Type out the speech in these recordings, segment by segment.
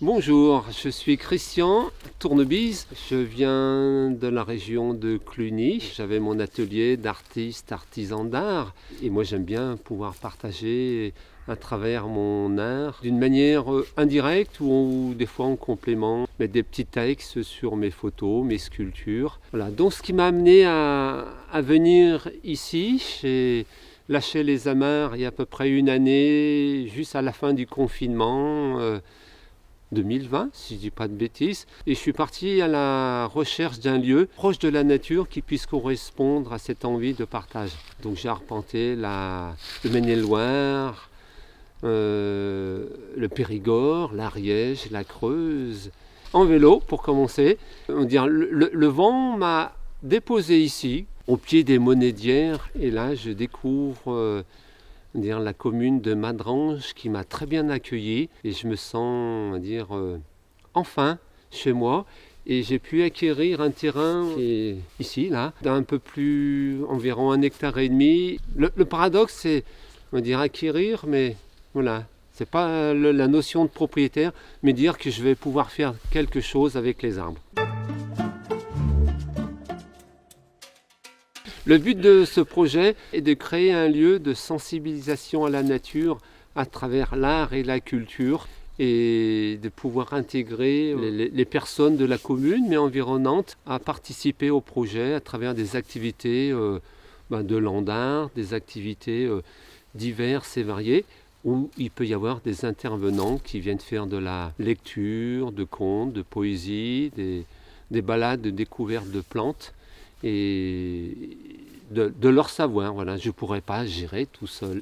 Bonjour, je suis Christian Tournebise. Je viens de la région de Cluny. J'avais mon atelier d'artiste, artisan d'art. Et moi, j'aime bien pouvoir partager à travers mon art d'une manière indirecte ou des fois en complément, mettre des petits textes sur mes photos, mes sculptures. Voilà. Donc, ce qui m'a amené à venir ici, j'ai lâché les amarres il y a à peu près une année, juste à la fin du confinement. 2020, si je ne dis pas de bêtises. Et je suis parti à la recherche d'un lieu proche de la nature qui puisse correspondre à cette envie de partage. Donc j'ai arpenté le Maine-et-Loire, le Périgord, l'Ariège, la Creuse, en vélo pour commencer. Le vent m'a déposé ici, au pied des Monédières, et là je découvre la commune de Madrange qui m'a très bien accueilli et je me sens enfin chez moi et j'ai pu acquérir un terrain qui est ici, là, d'un peu plus, environ 1,5 hectare. Le paradoxe, c'est acquérir, mais voilà, c'est pas la notion de propriétaire, mais dire que je vais pouvoir faire quelque chose avec les arbres. Le but de ce projet est de créer un lieu de sensibilisation à la nature à travers l'art et la culture et de pouvoir intégrer les personnes de la commune mais environnantes à participer au projet à travers des activités de land art, des activités diverses et variées où il peut y avoir des intervenants qui viennent faire de la lecture, de contes, de poésie, des balades de découverte de plantes. Et de leur savoir. Voilà. Je ne pourrais pas gérer tout seul.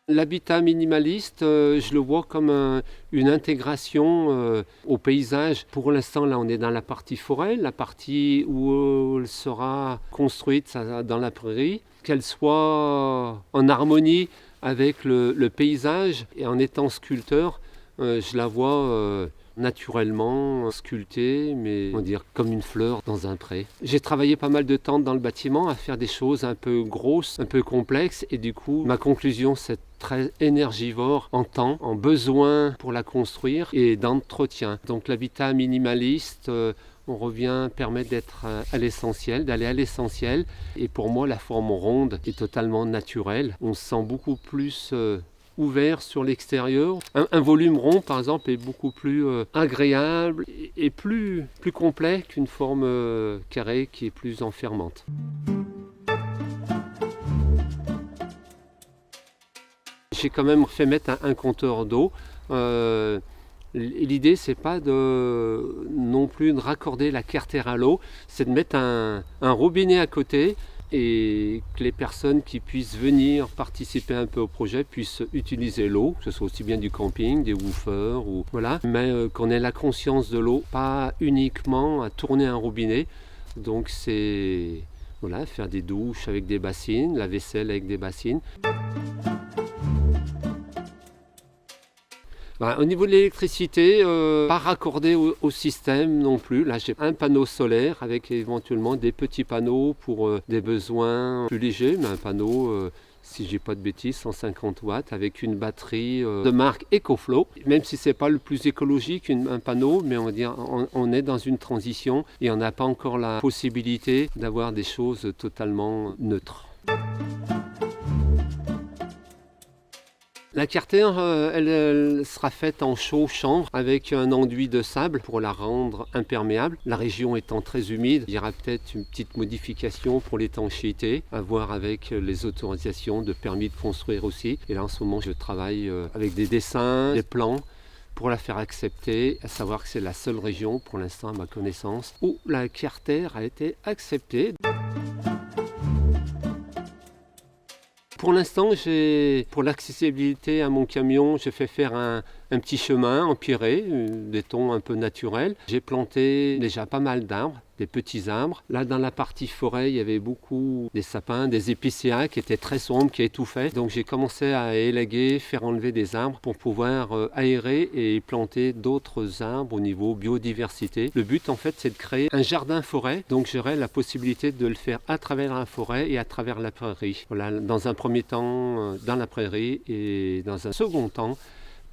L'habitat minimaliste, je le vois comme une intégration au paysage. Pour l'instant, là, on est dans la partie forêt, la partie où elle sera construite dans la prairie, qu'elle soit en harmonie avec le paysage. Et en étant sculpteur, je la vois naturellement sculptée, mais comme une fleur dans un pré. J'ai travaillé pas mal de temps dans le bâtiment à faire des choses un peu grosses, un peu complexes, et du coup, ma conclusion, c'est très énergivore en temps, en besoin pour la construire et d'entretien. Donc l'habitat minimaliste, on permet d'être à l'essentiel, d'aller à l'essentiel. Et pour moi, la forme ronde est totalement naturelle. On se sent beaucoup plus ouvert sur l'extérieur. Un volume rond, par exemple, est beaucoup plus agréable et plus complet qu'une forme carrée qui est plus enfermante. J'ai quand même fait mettre un compteur d'eau. L'idée, c'est pas non plus de raccorder la cartère à l'eau, c'est de mettre un robinet à côté et que les personnes qui puissent venir participer un peu au projet puissent utiliser l'eau, que ce soit aussi bien du camping, des woofers, mais qu'on ait la conscience de l'eau, pas uniquement à tourner un robinet. Donc c'est faire des douches avec des bassines, la vaisselle avec des bassines. Au niveau de l'électricité, pas raccordé au système non plus. Là, j'ai un panneau solaire avec éventuellement des petits panneaux pour des besoins plus légers, mais un panneau, si je dis pas de bêtises, 150 watts avec une batterie de marque EcoFlow. Même si c'est pas le plus écologique, un panneau, mais on est dans une transition et on n'a pas encore la possibilité d'avoir des choses totalement neutres. La cartère, elle sera faite en chaux chanvre avec un enduit de sable pour la rendre imperméable. La région étant très humide, il y aura peut-être une petite modification pour l'étanchéité, à voir avec les autorisations de permis de construire aussi. Et là, en ce moment, je travaille avec des dessins, des plans pour la faire accepter, à savoir que c'est la seule région, pour l'instant, à ma connaissance, où la cartère a été acceptée. Pour l'instant, pour l'accessibilité à mon camion, j'ai fait faire un un petit chemin empierré, des tons un peu naturels. J'ai planté déjà pas mal d'arbres, des petits arbres. Là, dans la partie forêt, il y avait beaucoup des sapins, des épicéas qui étaient très sombres, qui étouffaient. Donc j'ai commencé à élaguer, faire enlever des arbres pour pouvoir aérer et planter d'autres arbres au niveau biodiversité. Le but, en fait, c'est de créer un jardin-forêt. Donc j'aurai la possibilité de le faire à travers la forêt et à travers la prairie. Voilà, dans un premier temps, dans la prairie et dans un second temps,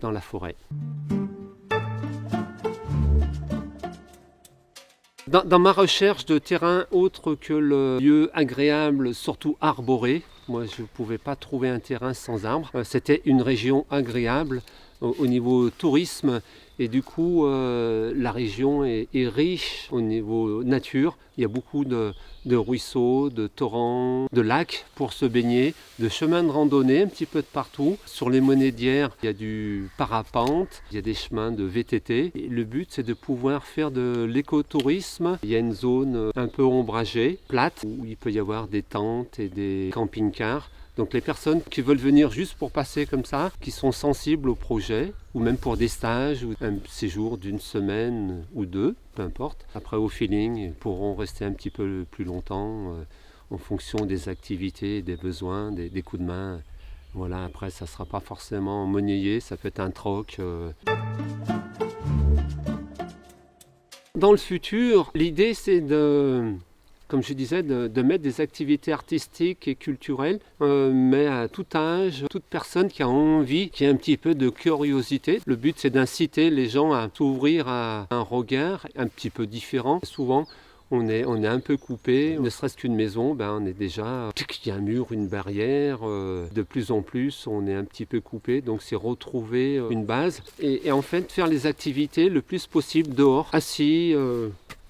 dans la forêt. Dans ma recherche de terrain autre que le lieu agréable, surtout arboré, moi je ne pouvais pas trouver un terrain sans arbres. C'était une région agréable au niveau tourisme et du coup la région est riche au niveau nature. Il y a beaucoup de ruisseaux, de torrents, de lacs pour se baigner, de chemins de randonnée un petit peu de partout. Sur les Monédières, il y a du parapente, il y a des chemins de VTT. Et le but, c'est de pouvoir faire de l'écotourisme. Il y a une zone un peu ombragée, plate, où il peut y avoir des tentes et des camping-cars. Donc les personnes qui veulent venir juste pour passer comme ça, qui sont sensibles au projet, ou même pour des stages, ou un séjour d'une semaine ou deux, peu importe. Après au feeling, ils pourront rester un petit peu plus longtemps en fonction des activités, des besoins, des coups de main. Voilà, après ça ne sera pas forcément monnayé, ça peut être un troc. Dans le futur, l'idée c'est de... Comme je disais, de mettre des activités artistiques et culturelles, mais à tout âge, toute personne qui a envie, qui a un petit peu de curiosité. Le but, c'est d'inciter les gens à s'ouvrir à un regard un petit peu différent. Souvent, on est un peu coupé, ne serait-ce qu'une maison, on est déjà... Il y a un mur, une barrière, de plus en plus, on est un petit peu coupé, donc c'est retrouver une base. Et en fait, faire les activités le plus possible dehors, assis...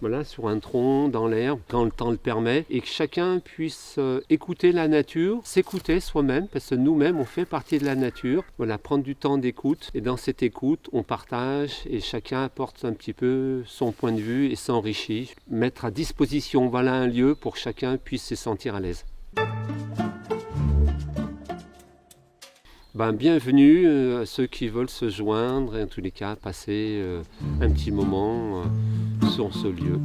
Voilà, sur un tronc, dans l'herbe, quand le temps le permet, et que chacun puisse écouter la nature, s'écouter soi-même, parce que nous-mêmes, on fait partie de la nature. Voilà, prendre du temps d'écoute, et dans cette écoute, on partage, et chacun apporte un petit peu son point de vue et s'enrichit. Mettre à disposition, voilà un lieu pour que chacun puisse se sentir à l'aise. Bienvenue à ceux qui veulent se joindre et en tous les cas passer un petit moment sur ce lieu.